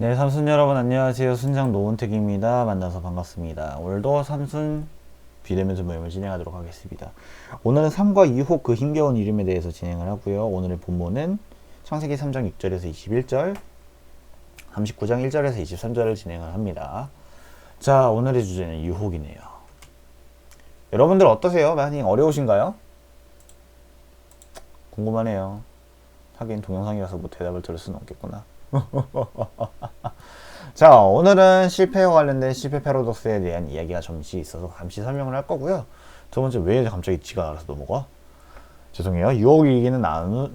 네, 삼순 여러분 안녕하세요. 순장 노은택입니다. 만나서 반갑습니다. 오늘도 삼순 비대면서 모임을 진행하도록 하겠습니다. 오늘은 3과 2호 그 힘겨운 이름에 대해서 진행을 하고요. 오늘의 본문은 창세기 3장 6절에서 21절, 39장 1절에서 23절을 진행을 합니다. 자, 오늘의 주제는 유혹이네요. 여러분들 어떠세요? 많이 어려우신가요? 궁금하네요. 하긴 동영상이라서 뭐 대답을 들을 수는 없겠구나. 자, 오늘은 실패와 관련된 실패 패러독스에 대한 이야기가 잠시 있어서 잠시 설명을 할 거고요. 두 번째, 왜 갑자기 지가 알아서 넘어가? 죄송해요. 유혹 얘기는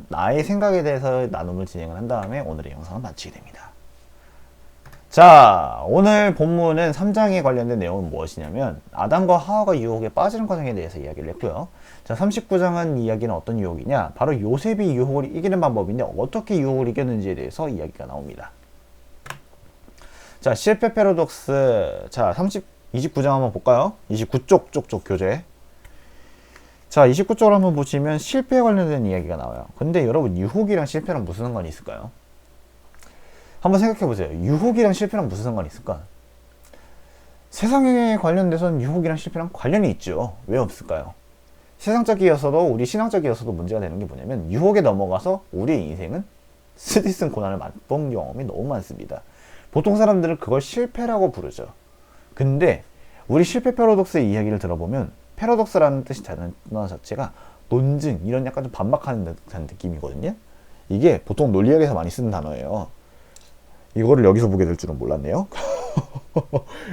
나의 생각에 대해서 나눔을 진행을 한 다음에 오늘의 영상은 마치게 됩니다. 자, 오늘 본문은 3장에 관련된 내용은 무엇이냐면 아담과 하와가 유혹에 빠지는 과정에 대해서 이야기를 했고요. 자, 39장은 이야기는 어떤 유혹이냐? 바로 요셉이 유혹을 이기는 방법인데 어떻게 유혹을 이겼는지에 대해서 이야기가 나옵니다. 자, 실패 패러독스. 자, 29장 한번 볼까요? 29쪽 쪽쪽 교재. 자, 29쪽을 한번 보시면 실패에 관련된 이야기가 나와요. 근데 여러분, 유혹이랑 실패랑 무슨 상관이 있을까요? 한번 생각해 보세요. 유혹이랑 실패랑 무슨 상관이 있을까? 세상에 관련돼서는 유혹이랑 실패랑 관련이 있죠. 왜 없을까요? 세상적이어서도 우리 신앙적이어서도 문제가 되는 게 뭐냐면 유혹에 넘어가서 우리의 인생은 쓰디쓴 고난을 맛본 경험이 너무 많습니다. 보통 사람들은 그걸 실패라고 부르죠. 근데 우리 실패 패러독스의 이야기를 들어보면 패러독스라는 뜻이 단어 자체가 논증, 이런 약간 좀 반박하는 듯한 느낌이거든요. 이게 보통 논리학에서 많이 쓰는 단어예요. 이거를 여기서 보게 될 줄은 몰랐네요.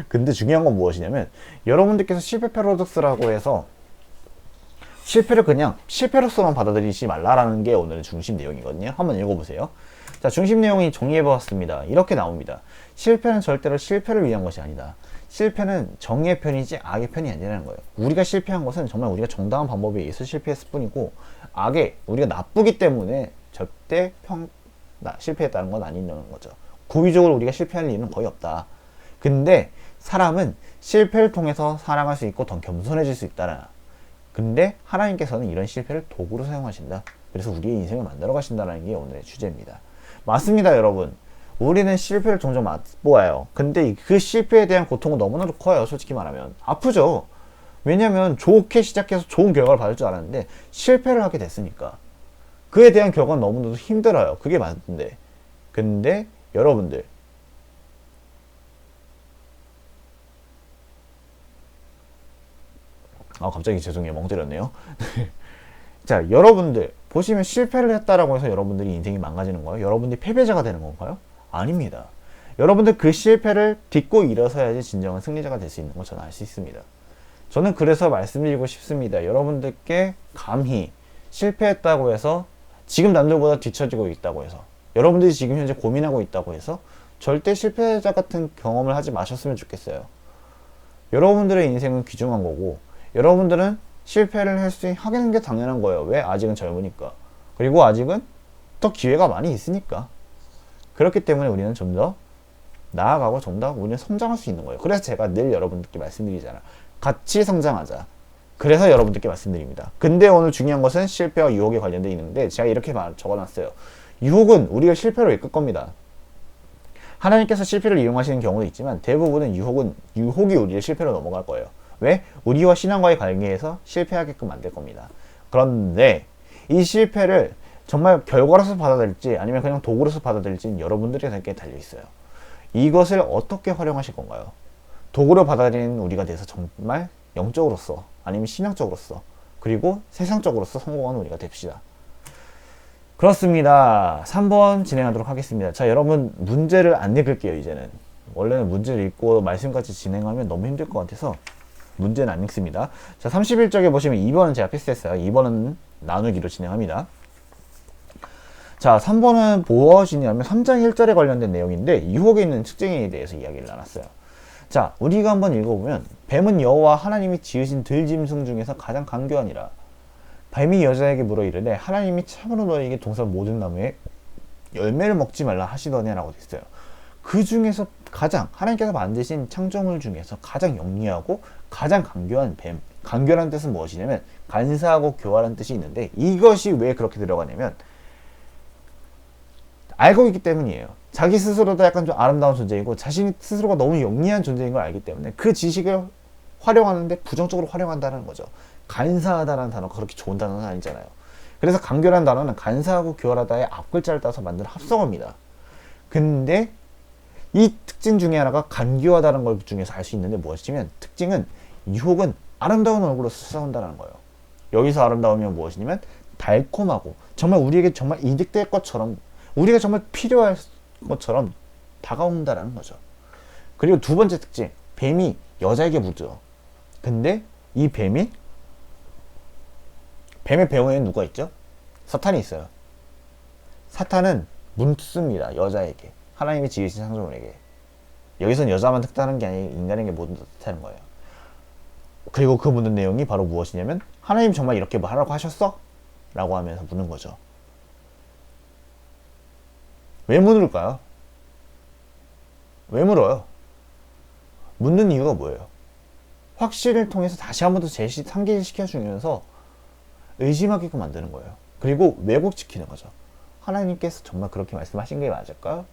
근데 중요한 건 무엇이냐면 여러분들께서 실패 패러독스라고 해서 실패를 그냥 실패로서만 받아들이지 말라라는 게 오늘의 중심 내용이거든요. 한번 읽어보세요. 자, 중심 내용이 정리해보았습니다. 이렇게 나옵니다. 실패는 절대로 실패를 위한 것이 아니다. 실패는 정의의 편이지 악의 편이 아니라는 거예요. 우리가 실패한 것은 정말 우리가 정당한 방법에 의해서 실패했을 뿐이고 악에 우리가 나쁘기 때문에 절대 실패했다는 건 아니라는 거죠. 고의적으로 우리가 실패할 일은 거의 없다. 근데 사람은 실패를 통해서 살아갈 수 있고 더 겸손해질 수 있다. 근데 하나님께서는 이런 실패를 도구로 사용하신다. 그래서 우리의 인생을 만들어 가신다는 게 오늘의 주제입니다. 맞습니다, 여러분. 우리는 실패를 종종 맛보아요. 근데 그 실패에 대한 고통은 너무나도 커요. 솔직히 말하면 아프죠. 왜냐면 좋게 시작해서 좋은 결과를 받을 줄 알았는데 실패를 하게 됐으니까 그에 대한 결과는 너무나도 힘들어요. 그게 맞는데, 근데 여러분들, 갑자기 죄송해요. 멍 때렸네요. 자, 여러분들 보시면 실패를 했다라고 해서 여러분들이 인생이 망가지는 거예요? 여러분들이 패배자가 되는 건가요? 아닙니다. 여러분들 그 실패를 딛고 일어서야지 진정한 승리자가 될 수 있는 걸 저는 알 수 있습니다. 저는 그래서 말씀드리고 싶습니다. 여러분들께 감히 실패했다고 해서 지금 남들보다 뒤처지고 있다고 해서 여러분들이 지금 현재 고민하고 있다고 해서 절대 실패자 같은 경험을 하지 마셨으면 좋겠어요. 여러분들의 인생은 귀중한 거고 여러분들은 실패를 하게 되는 게 당연한 거예요. 왜? 아직은 젊으니까. 그리고 아직은 더 기회가 많이 있으니까. 그렇기 때문에 우리는 좀 더 나아가고 좀 더 우리는 성장할 수 있는 거예요. 그래서 제가 늘 여러분들께 말씀드리잖아요. 같이 성장하자. 그래서 여러분들께 말씀드립니다. 근데 오늘 중요한 것은 실패와 유혹에 관련되어 있는데 제가 이렇게 적어놨어요. 유혹은 우리가 실패로 이끌 겁니다. 하나님께서 실패를 이용하시는 경우도 있지만 대부분은 유혹이 우리를 실패로 넘어갈 거예요. 왜? 우리와 신앙과의 관계에서 실패하게끔 만들 겁니다. 그런데 이 실패를 정말 결과로서 받아들일지 아니면 그냥 도구로서 받아들일지는 여러분들의 선택에 달려있어요. 이것을 어떻게 활용하실 건가요? 도구로 받아들이는 우리가 돼서 정말 영적으로서 아니면 신앙적으로서 그리고 세상적으로서 성공하는 우리가 됩시다. 그렇습니다. 3번 진행하도록 하겠습니다. 자, 여러분 문제를 안 읽을게요. 이제는 원래는 문제를 읽고 말씀까지 진행하면 너무 힘들 것 같아서 문제는 안 읽습니다. 자, 31쪽에 보시면 2번은 제가 패스했어요. 2번은 나누기로 진행합니다. 자, 3번은 무엇이냐면 3장 1절에 관련된 내용인데 유혹에 있는 특징에 대해서 이야기를 나눴어요. 자, 우리가 한번 읽어보면 뱀은 여호와 하나님이 지으신 들짐승 중에서 가장 간교하니라. 뱀이 여자에게 물어 이르되 하나님이 참으로 너에게 동산 모든 나무에 열매를 먹지 말라 하시더냐 라고 됐어요. 그 중에서 가장 하나님께서 만드신 창조물 중에서 가장 영리하고 가장 간교한 뱀. 간교라는 뜻은 무엇이냐면 간사하고 교활한 뜻이 있는데 이것이 왜 그렇게 들어가냐면 알고 있기 때문이에요. 자기 스스로도 약간 좀 아름다운 존재이고 자신 스스로가 너무 영리한 존재인 걸 알기 때문에 그 지식을 활용하는데 부정적으로 활용한다는 거죠. 간사하다라는 단어가 그렇게 좋은 단어는 아니잖아요. 그래서 간교라는 단어는 간사하고 교활하다의 앞글자를 따서 만든 합성어입니다. 근데 이 특징 중에 하나가 간교하다는 걸 중에서 알 수 있는데 무엇이냐면 특징은 유혹은 아름다운 얼굴로 찾아온다는 거예요. 여기서 아름다움이 무엇이냐면 달콤하고 정말 우리에게 정말 이득될 것처럼 우리가 정말 필요할 것처럼 다가온다는 거죠. 그리고 두 번째 특징, 뱀이 여자에게 묻죠. 근데 이 뱀의 배후에는 누가 있죠? 사탄이 있어요. 사탄은 묻습니다. 여자에게. 하나님이 지으신 창조물에게. 여기선 여자만 특단한 게 아니라 인간에게 모두 뜻하는 거예요. 그리고 그 묻는 내용이 바로 무엇이냐면 하나님 정말 이렇게 뭐 하라고 하셨어? 라고 하면서 묻는 거죠. 왜 물을까요? 왜 물어요? 묻는 이유가 뭐예요? 확신을 통해서 다시 한 번 더 상기시켜주면서 의심하게끔 만드는 거예요. 그리고 왜곡시키는 거죠. 하나님께서 정말 그렇게 말씀하신 게 맞을까요?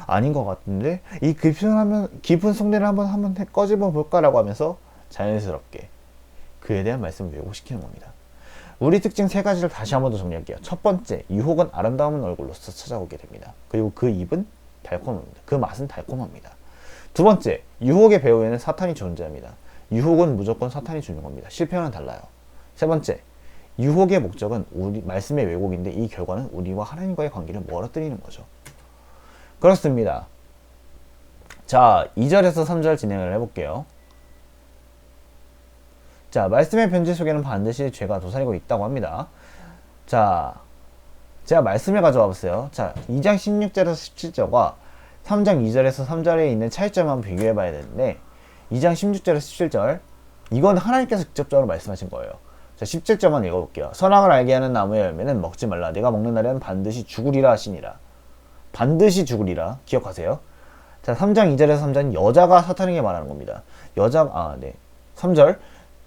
아닌 것 같은데 이 깊은 속내를 한번 꺼집어 볼까라고 하면서 자연스럽게 그에 대한 말씀을 왜곡시키는 겁니다. 우리 특징 세 가지를 다시 한 번 더 정리할게요. 첫 번째, 유혹은 아름다운 얼굴로서 찾아오게 됩니다. 그리고 그 입은 달콤합니다. 그 맛은 달콤합니다. 두 번째, 유혹의 배후에는 사탄이 존재합니다. 유혹은 무조건 사탄이 주는 겁니다. 실패와는 달라요. 세 번째, 유혹의 목적은 우리 말씀의 왜곡인데 이 결과는 우리와 하나님과의 관계를 멀어뜨리는 거죠. 그렇습니다. 자, 2절에서 3절 진행을 해볼게요. 자, 말씀의 편지 속에는 반드시 죄가 도사리고 있다고 합니다. 자, 제가 말씀을 가져와 봤어요. 자, 2장 16절에서 17절과 3장 2절에서 3절에 있는 차이점을 한번 비교해 봐야 되는데 2장 16절에서 17절 이건 하나님께서 직접적으로 말씀하신 거예요. 자, 17절만 읽어볼게요. 선악을 알게 하는 나무의 열매는 먹지 말라. 내가 먹는 날에는 반드시 죽으리라 하시니라. 반드시 죽으리라. 기억하세요. 자, 3장 2절에서 3절은 여자가 사탄에게 말하는 겁니다. 3절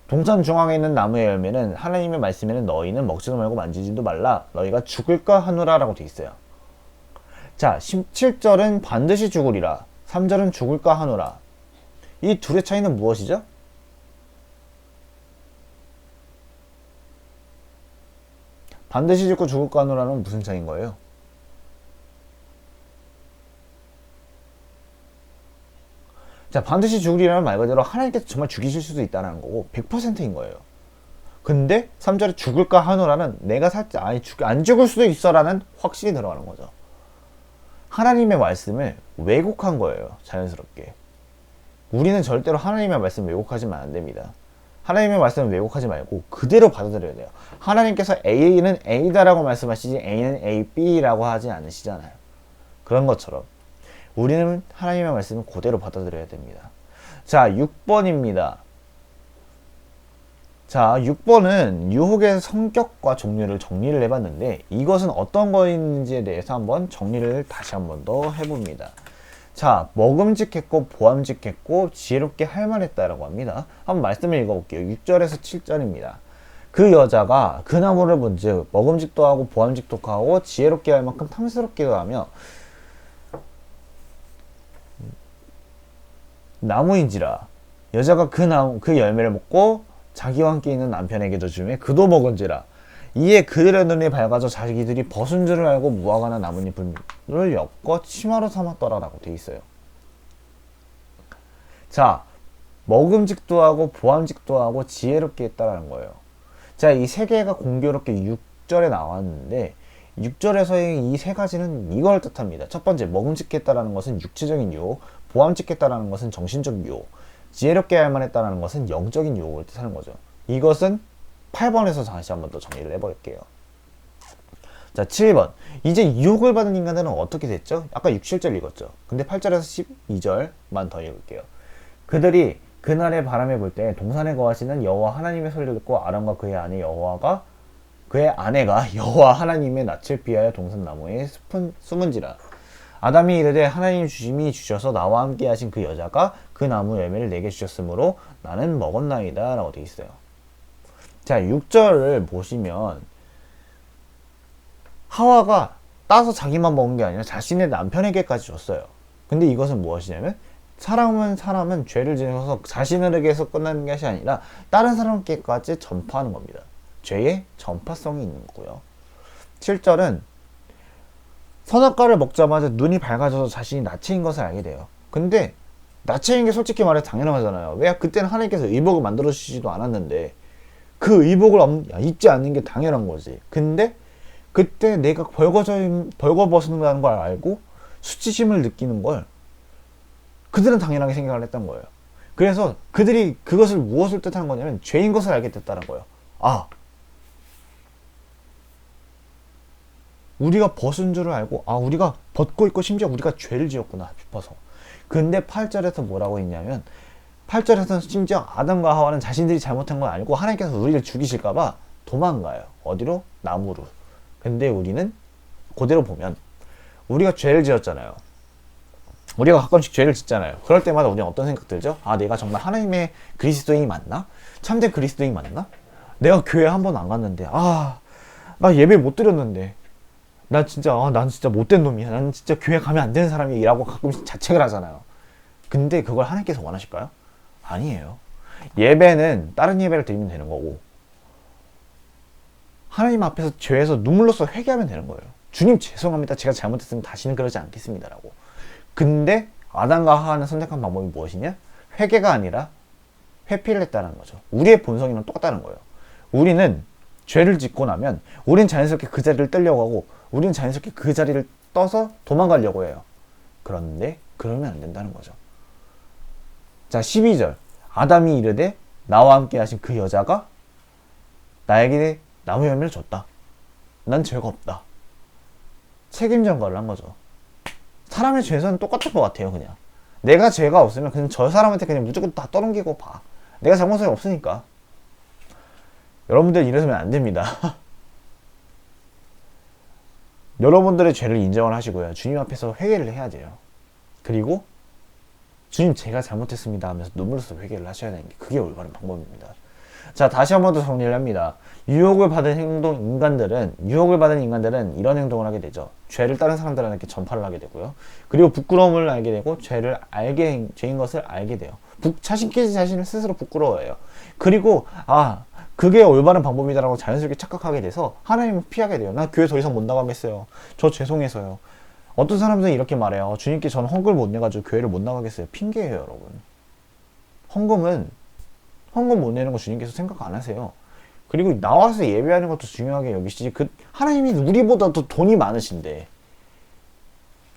동산 중앙에 있는 나무의 열매는 하나님의 말씀에는 너희는 먹지도 말고 만지지도 말라. 너희가 죽을까 하노라 라고 되어 있어요. 자, 17절은 반드시 죽으리라. 3절은 죽을까 하노라. 이 둘의 차이는 무엇이죠? 반드시 죽고 죽을까 하노라는 무슨 차이인 거예요? 자, 반드시 죽으리라는 말 그대로 하나님께서 정말 죽이실 수도 있다는 거고 100%인 거예요. 근데 3절에 죽을까 하노라는 내가 살짝 안 죽을 수도 있어라는 확신이 들어가는 거죠. 하나님의 말씀을 왜곡한 거예요. 자연스럽게. 우리는 절대로 하나님의 말씀을 왜곡하시면 안 됩니다. 하나님의 말씀을 왜곡하지 말고 그대로 받아들여야 돼요. 하나님께서 A는 A다라고 말씀하시지 A는 A, B라고 하지 않으시잖아요. 그런 것처럼 우리는 하나님의 말씀을 그대로 받아들여야 됩니다. 자, 6번입니다. 자, 6번은 유혹의 성격과 종류를 정리를 해봤는데 이것은 어떤 거인지에 대해서 한번 정리를 다시 한번 더 해봅니다. 자, 먹음직했고 보암직했고 지혜롭게 할만했다라고 합니다. 한번 말씀을 읽어볼게요. 6절에서 7절입니다. 그 여자가 그 나무를 본즉 먹음직도 하고 보암직도 하고 지혜롭게 할 만큼 탐스럽기도 하며 나무인지라 여자가 그 열매를 먹고 자기와 함께 있는 남편에게도 주매 그도 먹은지라 이에 그들의 눈이 밝아져 자기들이 벗은 줄을 알고 무화과나 나뭇잎을 엮어 치마로 삼았더라 라고 되어 있어요. 자, 먹음직도 하고 보암직도 하고 지혜롭게 했다라는 거예요. 자, 이 세 개가 공교롭게 6절에 나왔는데 6절에서의 이 세 가지는 이걸 뜻합니다. 첫 번째, 먹음직했다라는 것은 육체적인 유혹, 보암직했다라는 것은 정신적 유혹, 지혜롭게 할 만했다라는 것은 영적인 유혹을 뜻하는 거죠. 이것은 8번에서 다시 한번 더 정리를 해볼게요. 자, 7번. 이제 유혹을 받은 인간들은 어떻게 됐죠? 아까 6, 7절 읽었죠. 근데 8절에서 12절만 더 읽을게요. 그들이 그날의 바람에 불 때 동산에 거하시는 여호와 하나님의 소리를 듣고 아람과 그의 아내가 여호와 하나님의 낯을 피하여 동산나무에 숨은지라. 아담이 이르되 하나님 주심이 주셔서 나와 함께 하신 그 여자가 그 나무 열매를 내게 주셨으므로 나는 먹었나이다 라고 되어 있어요. 자, 6절을 보시면 하와가 따서 자기만 먹은 게 아니라 자신의 남편에게까지 줬어요. 근데 이것은 무엇이냐면 사람은 죄를 지어서 자신에게 해서 끝나는 것이 아니라 다른 사람께까지 전파하는 겁니다. 죄의 전파성이 있는 거고요. 7절은 선악과를 먹자마자 눈이 밝아져서 자신이 나체인 것을 알게 돼요. 근데 나체인 게 솔직히 말해 당연하잖아요. 왜? 그때는 하나님께서 의복을 만들어 주시지도 않았는데 그 의복을 입지 않는 게 당연한 거지. 근데 그때 내가 벌거벗는다는 걸 알고 수치심을 느끼는 걸 그들은 당연하게 생각을 했던 거예요. 그래서 그들이 그것을 무엇을 뜻하는 거냐면 죄인 것을 알게 됐다는 거예요. 아, 우리가 벗은 줄을 알고 우리가 벗고 있고 심지어 우리가 죄를 지었구나 싶어서. 근데 8절에서 뭐라고 했냐면 8절에서는 심지어 아담과 하와는 자신들이 잘못한 건 알고 하나님께서 우리를 죽이실까봐 도망가요. 어디로? 나무로. 근데 우리는 그대로 보면 우리가 죄를 지었잖아요. 우리가 가끔씩 죄를 짓잖아요. 그럴 때마다 우리는 어떤 생각 들죠? 내가 정말 하나님의 그리스도인이 맞나? 참된 그리스도인이 맞나? 내가 교회 한 번 안 갔는데 나 예배 못 드렸는데 난 진짜 못된 놈이야. 난 진짜 교회 가면 안 되는 사람이야 라고 가끔씩 자책을 하잖아요. 근데 그걸 하나님께서 원하실까요? 아니에요. 예배는 다른 예배를 드리면 되는 거고 하나님 앞에서 죄에서 눈물로써 회개하면 되는 거예요. 주님 죄송합니다. 제가 잘못했으면 다시는 그러지 않겠습니다 라고. 근데 아담과 하와는 선택한 방법이 무엇이냐? 회개가 아니라 회피를 했다는 거죠. 우리의 본성이랑 똑같다는 거예요. 우리는 죄를 짓고 나면 우린 자연스럽게 그 자리를 뜨려고 하고 우린 자연스럽게 그 자리를 떠서 도망가려고 해요. 그런데 그러면 안 된다는 거죠. 자, 12절. 아담이 이르되 나와 함께 하신 그 여자가 나에게 나무 열매를 줬다. 난 죄가 없다. 책임 전가를 한 거죠. 사람의 죄는 똑같을 것 같아요. 그냥 내가 죄가 없으면 그냥 저 사람한테 그냥 무조건 다 떠넘기고 봐. 내가 잘못이 없으니까. 여러분들 이러시면 안 됩니다. 여러분들의 죄를 인정을 하시고요. 주님 앞에서 회개를 해야 돼요. 그리고 주님 제가 잘못했습니다 하면서 눈물로써 회개를 하셔야 되는 게 그게 올바른 방법입니다. 자, 다시 한 번 더 정리를 합니다. 유혹을 받은 인간들은 이런 행동을 하게 되죠. 죄를 다른 사람들한테 전파를 하게 되고요. 그리고 부끄러움을 알게 되고 죄인 것을 알게 돼요. 자신을 스스로 부끄러워해요. 그리고 그게 올바른 방법이다라고 자연스럽게 착각하게 돼서 하나님을 피하게 돼요. 나 교회 더 이상 못 나가겠어요. 저 죄송해서요. 어떤 사람들은 이렇게 말해요. 주님께 저는 헌금을 못 내가지고 교회를 못 나가겠어요. 핑계예요, 여러분. 헌금 못 내는 거 주님께서 생각 안 하세요. 그리고 나와서 예배하는 것도 중요하게 여기시지. 하나님이 우리보다 더 돈이 많으신데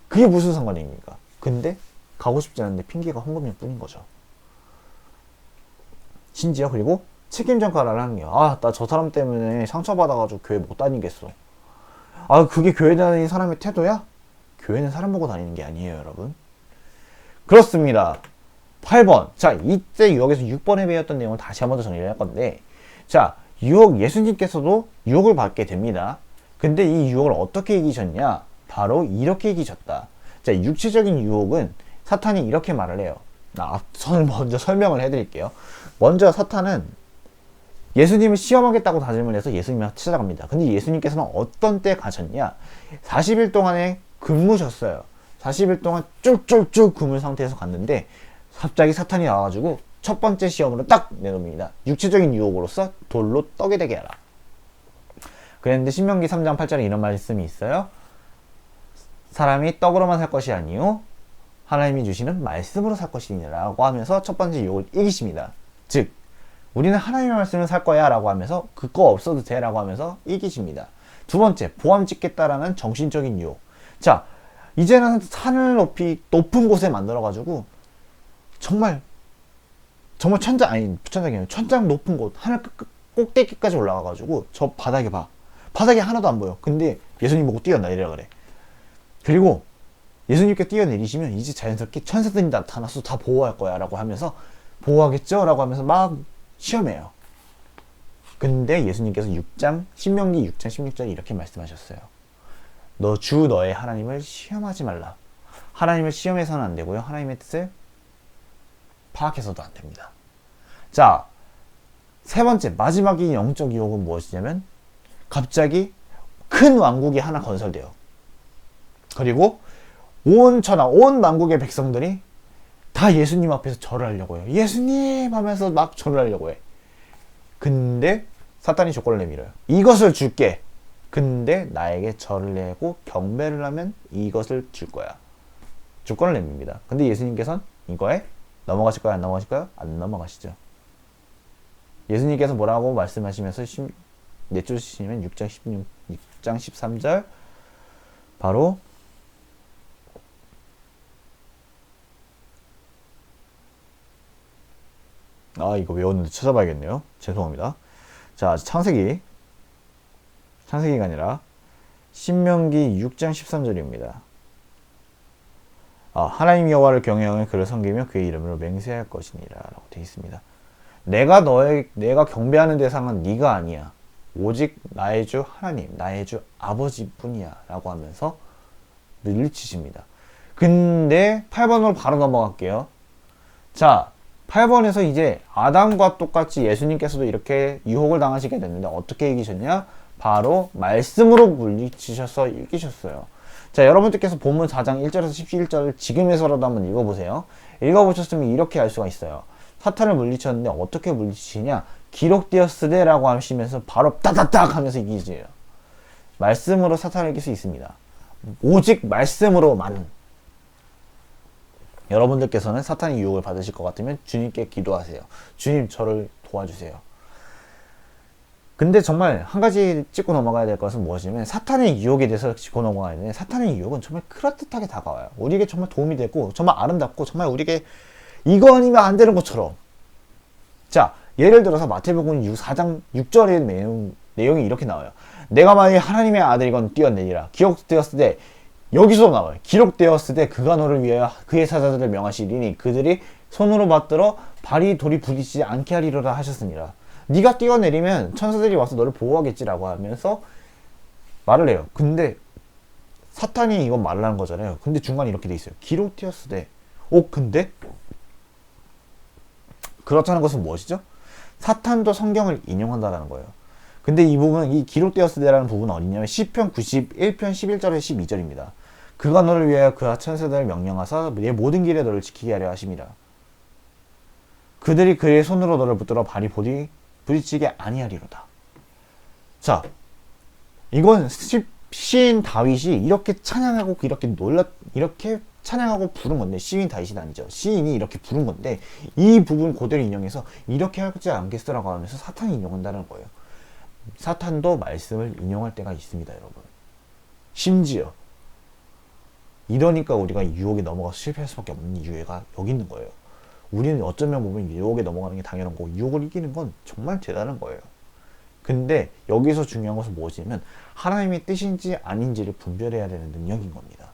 그게 무슨 상관입니까? 근데 가고 싶지 않은데 핑계가 헌금일 뿐인 거죠. 심지어 그리고 책임 전가를 하는 게 나 저 사람 때문에 상처받아가지고 교회 못 다니겠어. 그게 교회 다니는 사람의 태도야? 교회는 사람 보고 다니는 게 아니에요, 여러분. 그렇습니다. 8번. 자, 이때 유혹에서 6번에 배웠던 내용을 다시 한 번 더 정리를 할 건데, 자, 예수님께서도 유혹을 받게 됩니다. 근데 이 유혹을 어떻게 이기셨냐? 바로 이렇게 이기셨다. 자, 육체적인 유혹은 사탄이 이렇게 말을 해요. 먼저 설명을 해드릴게요. 먼저 사탄은 예수님을 시험하겠다고 다짐을 해서 예수님을 찾아갑니다. 근데 예수님께서는 어떤 때 가셨냐? 40일 동안에 굶으셨어요. 40일 동안 쫄쫄쫄 굶은 상태에서 갔는데 갑자기 사탄이 나와가지고 첫 번째 시험으로 딱 내놓습니다. 육체적인 유혹으로서 돌로 떡이 되게 하라. 그랬는데 신명기 3장 8절에 이런 말씀이 있어요. 사람이 떡으로만 살 것이 아니요 하나님이 주시는 말씀으로 살 것이니라고 하면서 첫 번째 유혹을 이기십니다. 즉 우리는 하나님의 말씀을 살 거야 라고 하면서 그거 없어도 돼 라고 하면서 이기십니다. 두 번째, 보암 찍겠다라는 정신적인 유혹. 자, 이제는 산을 높은 곳에 만들어가지고 정말 천장 높은 곳, 하늘 꼭대기까지 올라가가지고 저 바닥에 봐. 바닥에 하나도 안 보여. 근데 예수님 보고 뛰어내리라 그래. 그리고 예수님께 뛰어내리시면 이제 자연스럽게 천사들이 나타나서 다 보호할 거야 라고 하면서 보호하겠죠? 라고 하면서 막 시험해요. 근데 예수님께서 신명기 6장 16절에 이렇게 말씀하셨어요. 너의 하나님을 시험하지 말라. 하나님을 시험해서는 안 되고요. 하나님의 뜻을 파악해서도 안 됩니다. 자, 세 번째, 마지막인 영적 유혹은 무엇이냐면 갑자기 큰 왕국이 하나 건설돼요. 그리고 온 천하, 온 만국의 백성들이 다 예수님 앞에서 절을 하려고 해요. 예수님 하면서 막 절을 하려고 해. 근데 사탄이 조건을 내밀어요. 이것을 줄게. 근데 나에게 절을 내고 경배를 하면 이것을 줄 거야. 조건을 내밉니다. 근데 예수님께서는 이거에 넘어가실까요? 안 넘어가실까요? 안 넘어가시죠. 예수님께서 뭐라고 말씀하시면서 내쫓으시면 6장 13절 바로 이거 외웠는데 찾아봐야겠네요. 죄송합니다. 자, 창세기가 아니라 신명기 6장 13절입니다. 하나님 여호와를 경외하며 그를 섬기며 그의 이름으로 맹세할 것이니라 라고 되어 있습니다. 내가 경배하는 대상은 네가 아니야. 오직 나의 주 하나님, 나의 주 아버지뿐이야 라고 하면서 물리치십니다. 근데 8번으로 바로 넘어갈게요. 자, 8번에서 이제 아담과 똑같이 예수님께서도 이렇게 유혹을 당하시게 됐는데 어떻게 이기셨냐? 바로 말씀으로 물리치셔서 이기셨어요. 자, 여러분들께서 본문 4장 1절에서 11절을 지금에서라도 한번 읽어보세요. 읽어보셨으면 이렇게 알 수가 있어요. 사탄을 물리쳤는데 어떻게 물리치시냐? 기록되었으되 라고 하시면서 바로 따닥닥 하면서 이기세요. 말씀으로 사탄을 이길 수 있습니다. 오직 말씀으로만. 여러분들께서는 사탄의 유혹을 받으실 것 같으면 주님께 기도하세요. 주님, 저를 도와주세요. 근데 정말 한 가지 짚고 넘어가야 될 것은 무엇이냐면 사탄의 유혹에 대해서 짚고 넘어가야 되는데 사탄의 유혹은 정말 그럴듯하게 다가와요. 우리에게 정말 도움이 되고 정말 아름답고 정말 우리에게 이거 아니면 안 되는 것처럼. 자, 예를 들어서 마태복음 4장 6절의 내용이 이렇게 나와요. 내가 만일 하나님의 아들이건 뛰어내리라. 기록되었을 때 여기서 나와요. 기록되었을 때 그가 너를 위하여 그의 사자들을 명하시리니 그들이 손으로 받들어 발이 돌이 부딪히지 않게 하리로라 하셨으니라. 네가 뛰어내리면 천사들이 와서 너를 보호하겠지라고 하면서 말을 해요. 근데 사탄이 이건 말을 하는 거잖아요. 근데 중간에 이렇게 돼 있어요. 기록되었을 때. 근데 그렇다는 것은 무엇이죠? 사탄도 성경을 인용한다는 거예요. 근데 이 부분은 이 기록되었을 때라는 부분은 어디냐면 시편 91편 11절에서 12절입니다. 그가 너를 위하여 그와 천사들을 명령하사 내 모든 길에 너를 지키게 하려 하심이라. 그들이 그의 손으로 너를 붙들어 발이 부딪히게 아니하리로다. 자, 이건 시인 다윗이 이렇게 찬양하고 이렇게 찬양하고 부른 건데, 시인 다윗이 아니죠. 시인이 이렇게 부른 건데 이 부분 그대로 인용해서 이렇게 하지 않겠어라고 하면서 사탄이 인용한다는 거예요. 사탄도 말씀을 인용할 때가 있습니다, 여러분. 심지어 이러니까 우리가 유혹에 넘어가서 실패할 수밖에 없는 이유가 여기 있는 거예요. 우리는 어쩌면 보면 유혹에 넘어가는 게 당연한 거고 유혹을 이기는 건 정말 대단한 거예요. 근데 여기서 중요한 것은 무엇이냐면 하나님의 뜻인지 아닌지를 분별해야 되는 능력인 겁니다.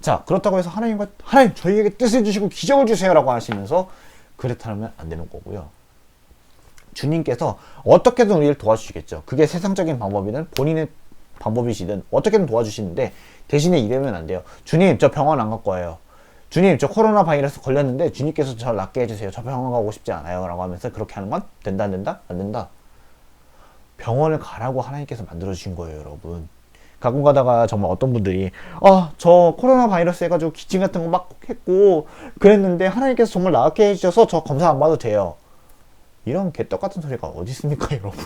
자, 그렇다고 해서 하나님 저희에게 뜻을 주시고 기적을 주세요 라고 하시면서 그렇다면 안 되는 거고요. 주님께서 어떻게든 우리를 도와주시겠죠. 그게 세상적인 방법이든 본인의 방법이시든 어떻게든 도와주시는데 대신에 이러면 안 돼요. 주님, 저 병원 안 갈 거예요. 주님, 저 코로나 바이러스 걸렸는데 주님께서 저를 낫게 해주세요. 저 병원 가고 싶지 않아요 라고 하면서 그렇게 하는 건 된다 안 된다? 안 된다. 병원을 가라고 하나님께서 만들어주신 거예요, 여러분. 가끔 가다가 정말 어떤 분들이 저 코로나 바이러스 해가지고 기침 같은 거 막 했고 그랬는데 하나님께서 정말 낫게 해주셔서 저 검사 안 받아도 돼요. 이런 개떡같은 소리가 어디 있습니까, 여러분?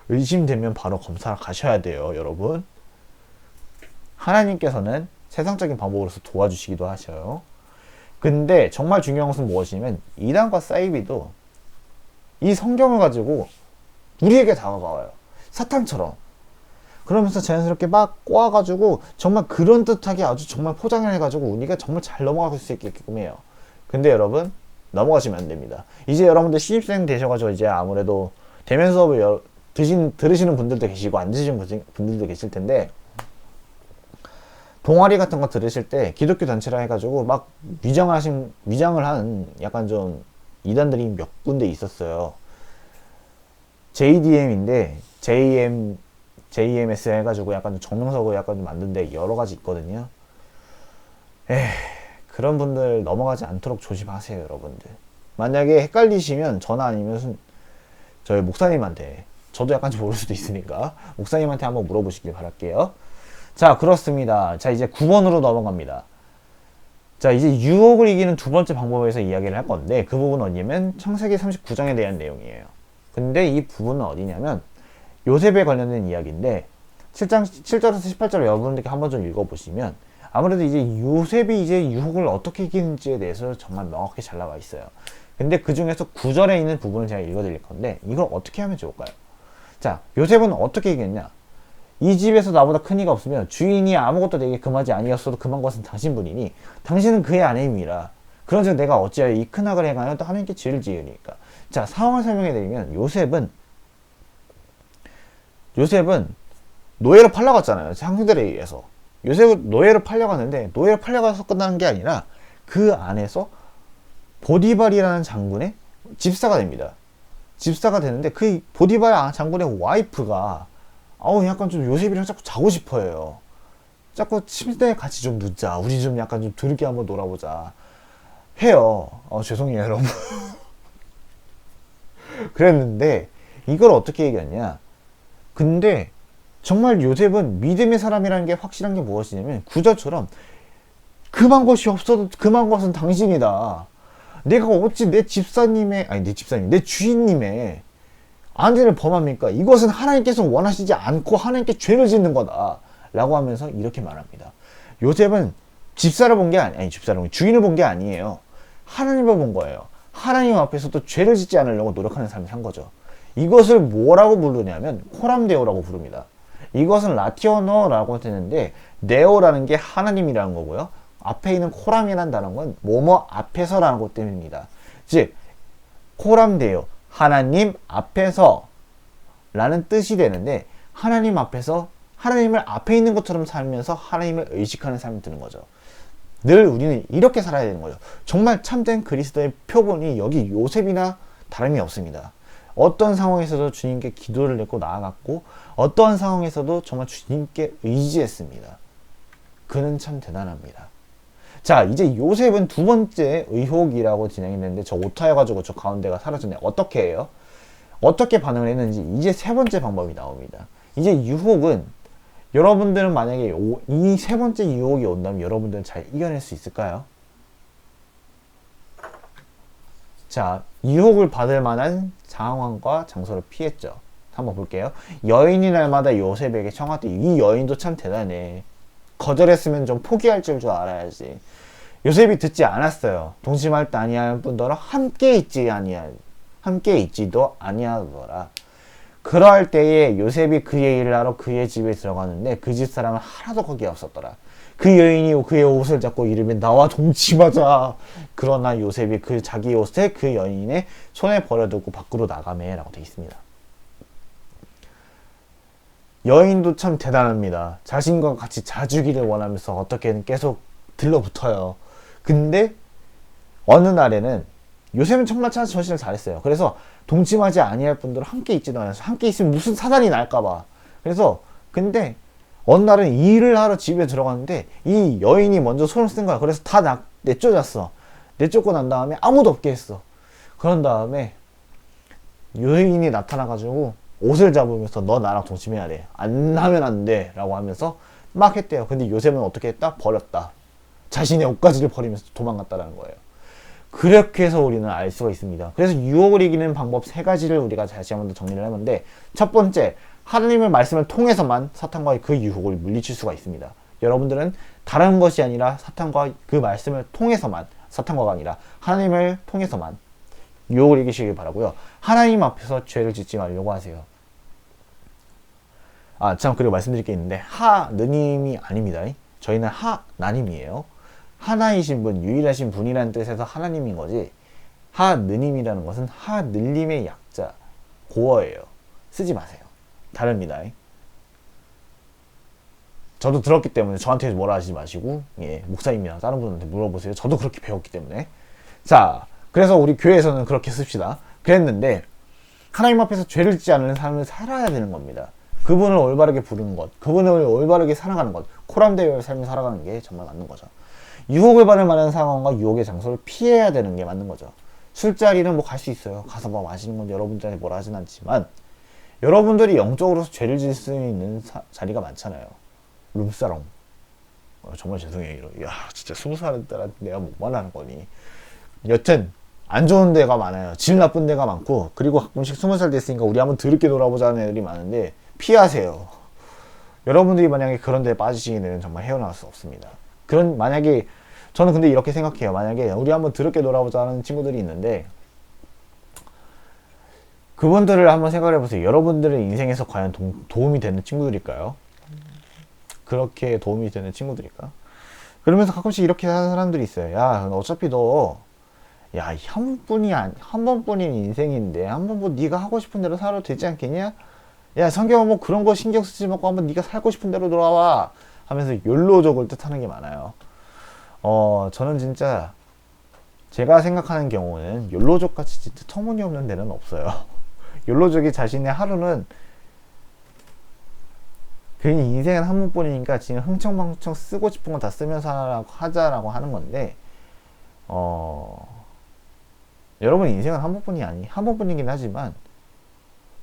의심되면 바로 검사를 가셔야 돼요, 여러분. 하나님께서는 세상적인 방법으로서 도와주시기도 하셔요. 근데 정말 중요한 것은 무엇이냐면 이단과 사이비도 이 성경을 가지고 우리에게 다가와요. 사탄처럼. 그러면서 자연스럽게 막 꼬아가지고 정말 그런듯하게 아주 정말 포장을 해가지고 우리가 정말 잘 넘어갈 수 있게끔 해요. 근데 여러분, 넘어가시면 안 됩니다. 이제 여러분들 신입생 되셔가지고 이제 아무래도 대면 수업을 들으시는 분들도 계시고 안 들으시는 분들도 계실 텐데 동아리 같은 거 들으실 때 기독교 단체라 해가지고 막 위장을 한 약간 좀 이단들이 몇 군데 있었어요. JDM인데 JMS 해가지고 약간 좀 정명석으로 약간 좀 만든데 여러 가지 있거든요. 그런 분들 넘어가지 않도록 조심하세요, 여러분들. 만약에 헷갈리시면 전화 아니면 저희 목사님한테, 저도 약간 좀 모를 수도 있으니까 목사님한테 한번 물어보시길 바랄게요. 자, 그렇습니다. 자, 이제 9번으로 넘어갑니다. 자, 이제 유혹을 이기는 두 번째 방법에서 이야기를 할 건데, 그 부분은 어디냐면 창세기 39장에 대한 내용이에요. 근데 이 부분은 어디냐면 요셉에 관련된 이야기인데, 7장 7절에서 18절 여러분들께 한번 좀 읽어보시면 아무래도 이제 요셉이 이제 유혹을 어떻게 이기는지에 대해서 정말 명확히 잘 나와 있어요. 근데 그 중에서 9절에 있는 부분을 제가 읽어드릴 건데, 이걸 어떻게 하면 좋을까요? 자, 요셉은 어떻게 이겼냐? 이 집에서 나보다 큰 이가 없으면 주인이 아무것도 내게 금하지 아니었어도 금한 것은 당신뿐이니 당신은 그의 아내임이라. 그런즉 내가 어찌하여 이 큰 악을 행하여 또 하나님께 죄를 지으니까. 자, 상황을 설명해 드리면 요셉은 노예로 팔려갔잖아요. 형들에 의해서. 요셉은 노예로 팔려갔는데, 노예로 팔려가서 끝나는 게 아니라 그 안에서 보디발이라는 장군의 집사가 됩니다. 집사가 되는데, 그 보디발 장군의 와이프가 약간 좀 요셉이랑 자꾸 자고 싶어해요. 자꾸 침대에 같이 좀 눕자, 우리 좀 약간 좀 드럽게 한번 놀아보자 해요. 죄송해요 여러분. 그랬는데 이걸 어떻게 얘기했냐. 근데 정말 요셉은 믿음의 사람이라는 게 확실한 게 무엇이냐면, 구절처럼 금한 것이 없어도 금한 것은 당신이다. 내가 어찌 내 주인님의 아내를 범합니까? 이것은 하나님께서 원하시지 않고 하나님께 죄를 짓는 거다 라고 하면서 이렇게 말합니다. 요셉은 집사를 본 게 주인을 본 게 아니에요. 하나님을 본 거예요. 하나님 앞에서도 죄를 짓지 않으려고 노력하는 삶을 산 거죠. 이것을 뭐라고 부르냐면 코람데오라고 부릅니다. 이것은 라티어너라고 되는데, 네오라는 게 하나님이라는 거고요. 앞에 있는 코람이라는 단어는 건 뭐뭐 앞에서라는 것 때문입니다. 즉 코람데오, 하나님 앞에서 라는 뜻이 되는데, 하나님 앞에서 하나님을 앞에 있는 것처럼 살면서 하나님을 의식하는 삶이 드는 거죠. 늘 우리는 이렇게 살아야 되는 거죠. 정말 참된 그리스도의 표본이 여기 요셉이나 다름이 없습니다. 어떤 상황에서도 주님께 기도를 냈고 나아갔고, 어떠한 상황에서도 정말 주님께 의지했습니다. 그는 참 대단합니다. 자, 이제 요셉은 두 번째 의혹이라고 진행이 됐는데, 저 오타여가지고 저 가운데가 사라졌네. 어떻게 해요? 어떻게 반응을 했는지 이제 세 번째 방법이 나옵니다. 이제 유혹은, 여러분들은 만약에 이 세 번째 유혹이 온다면 여러분들은 잘 이겨낼 수 있을까요? 자, 유혹을 받을 만한 상황과 장소를 피했죠. 한번 볼게요. 여인이 날마다 요셉에게 청하되, 이 여인도 참 대단해. 거절했으면 좀 포기할 줄 알아야지. 요셉이 듣지 않았어요. 동심할 때 아니할 뿐더러 함께 있지도 아니하더라. 그러할 때에 요셉이 그의 일을 하러 그의 집에 들어가는데, 그 집 사람은 하나도 거기에 없었더라. 그 여인이 그의 옷을 잡고 이르며 나와 동침하자. 그러나 요셉이 자기 옷을 그 여인의 손에 버려두고 밖으로 나가매 라고 되어 있습니다. 여인도 참 대단합니다. 자신과 같이 자주기를 원하면서 어떻게든 계속 들러붙어요. 근데 어느 날에는 요셉은 정말 처신을 잘했어요. 그래서 동침하지 아니할 분들은 함께 있지도 않아서, 함께 있으면 무슨 사단이 날까봐. 그래서 근데 어느 날은 일을 하러 집에 들어갔는데 이 여인이 먼저 손을 쓴 거야. 그래서 다 내쫓았어. 내쫓고 난 다음에 아무도 없게 했어. 그런 다음에 여인이 나타나가지고 옷을 잡으면서 너 나랑 동침해야 돼. 안 하면 안 돼. 라고 하면서 막 했대요. 근데 요셉은 어떻게 했다? 버렸다. 자신의 옷가지를 버리면서 도망갔다라는 거예요. 그렇게 해서 우리는 알 수가 있습니다. 그래서 유혹을 이기는 방법 세 가지를 우리가 다시 한번 더 정리를 해봤는데, 첫 번째, 하나님의 말씀을 통해서만 사탄과의 그 유혹을 물리칠 수가 있습니다. 여러분들은 다른 것이 아니라 사탄과 그 말씀을 통해서만, 사탄과가 아니라 하나님을 통해서만 유혹을 이기시길 바라고요. 하나님 앞에서 죄를 짓지 말려고 하세요. 그리고 말씀드릴 게 있는데, 하느님이 아닙니다. 저희는 하나님이에요. 하나이신 분, 유일하신 분이라는 뜻에서 하나님인 거지, 하느님이라는 것은 하늘림의 약자, 고어예요. 쓰지 마세요. 다릅니다. 저도 들었기 때문에 저한테 뭐라 하지 마시고, 목사님이나 다른 분한테 물어보세요. 저도 그렇게 배웠기 때문에. 자, 그래서 우리 교회에서는 그렇게 씁시다. 그랬는데 하나님 앞에서 죄를 짓지 않는 삶을 살아야 되는 겁니다. 그분을 올바르게 부르는 것, 그분을 올바르게 살아가는 것, 코람데오의 삶을 살아가는 게 정말 맞는 거죠. 유혹을 받을 만한 상황과 유혹의 장소를 피해야 되는 게 맞는 거죠. 술자리는 뭐 갈 수 있어요. 가서 뭐 마시는 건 여러분들한테 뭐라 하진 않지만, 여러분들이 영적으로 죄를 지을 수 있는 자리가 많잖아요. 룸사롱. 정말 죄송해요. 야, 진짜 20살 때한테 내가 뭐 말하는 거니. 여튼 안 좋은 데가 많아요. 질 나쁜 데가 많고, 그리고 가끔씩 20살 됐으니까 우리 한번 더럽게 놀아보자는 애들이 많은데 피하세요. 여러분들이 만약에 그런 데에 빠지시게 되면 정말 헤어나올 수 없습니다. 만약에 저는 근데 이렇게 생각해요. 만약에 우리 한번 더럽게 놀아보자는 친구들이 있는데, 그분들을 한번 생각해 보세요. 여러분들의 인생에서 과연 도움이 되는 친구들일까요? 그렇게 도움이 되는 친구들일까? 그러면서 가끔씩 이렇게 하는 사람들이 있어요. 야, 어차피 야, 한 번뿐인 인생인데, 한번 뭐 네가 하고 싶은 대로 살아도 되지 않겠냐? 야, 성경은 뭐 그런 거 신경 쓰지 말고 한번 네가 살고 싶은 대로 돌아와. 하면서 욜로족을 뜻하는 게 많아요. 저는 진짜 제가 생각하는 경우는 욜로족 같이 진짜 터무니없는 데는 없어요. 욜로족이 자신의 하루는 괜히 인생은 한 번뿐이니까 지금 흥청망청 쓰고 싶은 거 다 쓰면서 하자라고 하는 건데, 여러분 인생은 한 번뿐이긴 하지만,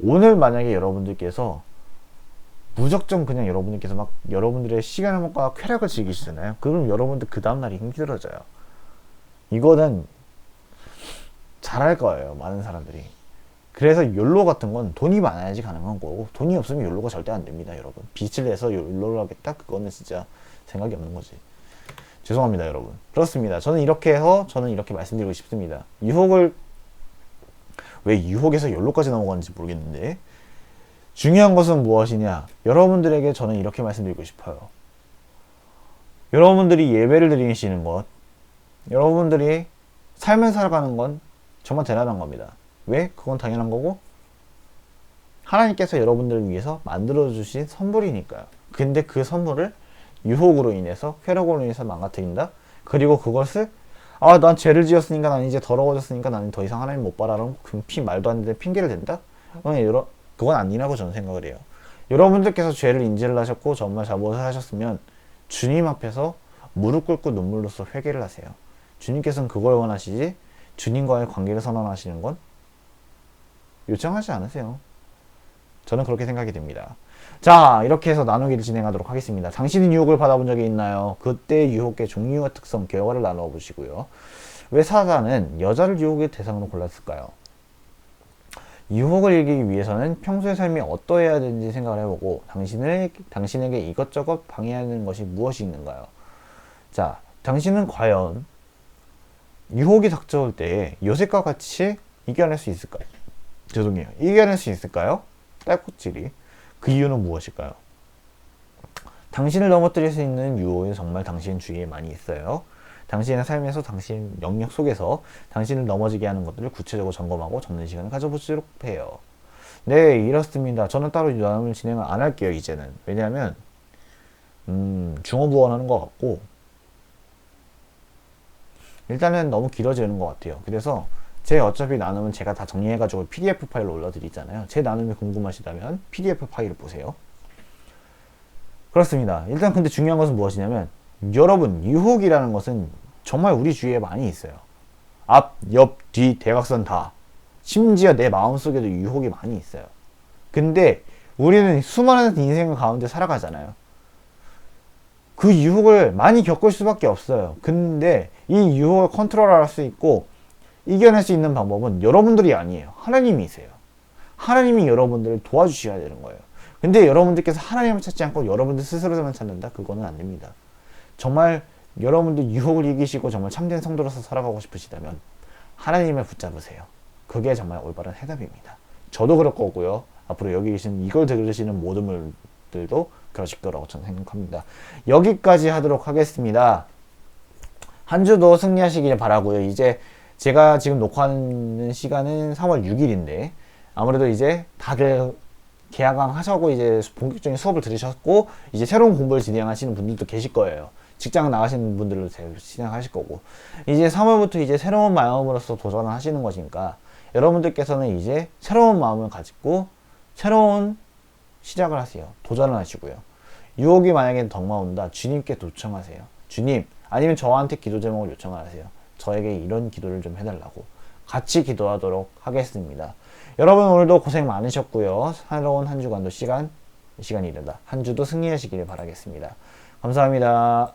오늘 만약에 여러분들께서 무작정 그냥 여러분들께서 막 여러분들의 시간과 쾌락을 즐기시잖아요. 그럼 여러분들 그 다음날이 힘들어져요. 이거는 잘할 거예요, 많은 사람들이. 그래서 욜로 같은 건 돈이 많아야지 가능한 거고, 돈이 없으면 욜로가 절대 안 됩니다, 여러분. 빚을 내서 욜로를 하겠다? 그거는 진짜 생각이 없는 거지. 죄송합니다, 여러분. 그렇습니다. 저는 이렇게 말씀드리고 싶습니다. 왜 유혹에서 욜로까지 넘어가는지 모르겠는데, 중요한 것은 무엇이냐? 여러분들에게 저는 이렇게 말씀드리고 싶어요. 여러분들이 예배를 드리시는 것, 여러분들이 삶을 살아가는 건 정말 대단한 겁니다. 왜? 그건 당연한 거고, 하나님께서 여러분들을 위해서 만들어주신 선물이니까요. 근데 그 선물을 유혹으로 인해서, 쾌락으로 인해서 망가뜨린다? 그리고 그것을, 난 죄를 지었으니까, 난 이제 더러워졌으니까 나는 더 이상 하나님 못 봐라라고 말도 안 되는 핑계를 댄다? 그건 아니라고 저는 생각을 해요. 여러분들께서 죄를 인지를 하셨고 정말 잘못을 하셨으면 주님 앞에서 무릎 꿇고 눈물로써 회개를 하세요. 주님께서는 그걸 원하시지, 주님과의 관계를 선언하시는 건 요청하지 않으세요. 저는 그렇게 생각이 됩니다. 자, 이렇게 해서 나누기를 진행하도록 하겠습니다. 당신은 유혹을 받아본 적이 있나요? 그때 유혹의 종류와 특성, 결과를 나누어 보시고요. 왜 사단은 여자를 유혹의 대상으로 골랐을까요? 유혹을 이기기 위해서는 평소의 삶이 어떠해야 되는지 생각을 해보고, 당신에게 이것저것 방해하는 것이 무엇이 있는가요? 자, 당신은 과연 유혹이 닥쳐올 때 요셉과 같이 이겨낼 수 있을까요? 죄송해요. 이겨낼 수 있을까요? 딸꾹질이. 그 이유는 무엇일까요? 당신을 넘어뜨릴 수 있는 유혹이 정말 당신 주위에 많이 있어요. 당신의 삶에서, 당신 영역 속에서 당신을 넘어지게 하는 것들을 구체적으로 점검하고 적는 시간을 가져보도록 해요. 네, 이렇습니다. 저는 따로 나눔을 진행을 안 할게요, 이제는. 왜냐하면 중어부원하는 것 같고, 일단은 너무 길어지는 것 같아요. 그래서 제 어차피 나눔은 제가 다 정리해가지고 PDF 파일로 올려드리잖아요. 제 나눔이 궁금하시다면 PDF 파일을 보세요. 그렇습니다. 일단 근데 중요한 것은 무엇이냐면, 여러분, 유혹이라는 것은 정말 우리 주위에 많이 있어요. 앞, 옆, 뒤, 대각선 다. 심지어 내 마음속에도 유혹이 많이 있어요. 근데 우리는 수많은 인생 가운데 살아가잖아요. 그 유혹을 많이 겪을 수밖에 없어요. 근데 이 유혹을 컨트롤할 수 있고 이겨낼 수 있는 방법은 여러분들이 아니에요. 하나님이세요. 하나님이 여러분들을 도와주셔야 되는 거예요. 근데 여러분들께서 하나님을 찾지 않고 여러분들 스스로만 찾는다? 그거는 안 됩니다. 정말 여러분들 유혹을 이기시고 정말 참된 성도로서 살아가고 싶으시다면 하나님을 붙잡으세요. 그게 정말 올바른 해답입니다. 저도 그럴 거고요. 앞으로 여기 계신 이걸 들으시는 모든 분들도 그러실 거라고 저는 생각합니다. 여기까지 하도록 하겠습니다. 한 주도 승리하시길 바라고요. 이제 제가 지금 녹화하는 시간은 3월 6일인데 아무래도 이제 다들 개학강 하셔고 이제 본격적인 수업을 들으셨고 이제 새로운 공부를 진행하시는 분들도 계실 거예요. 직장 나가시는 분들도 진행하실 거고, 이제 3월부터 이제 새로운 마음으로서 도전을 하시는 것이니까 여러분들께서는 이제 새로운 마음을 가지고 새로운 시작을 하세요. 도전을 하시고요. 유혹이 만약에 덤마온다, 주님께 요청하세요. 주님, 아니면 저한테 기도 제목을 요청을 하세요. 저에게 이런 기도를 좀 해달라고. 같이 기도하도록 하겠습니다. 여러분 오늘도 고생 많으셨고요. 새로운 한 주간도 시간 시간이 된다. 한 주도 승리하시길 바라겠습니다. 감사합니다.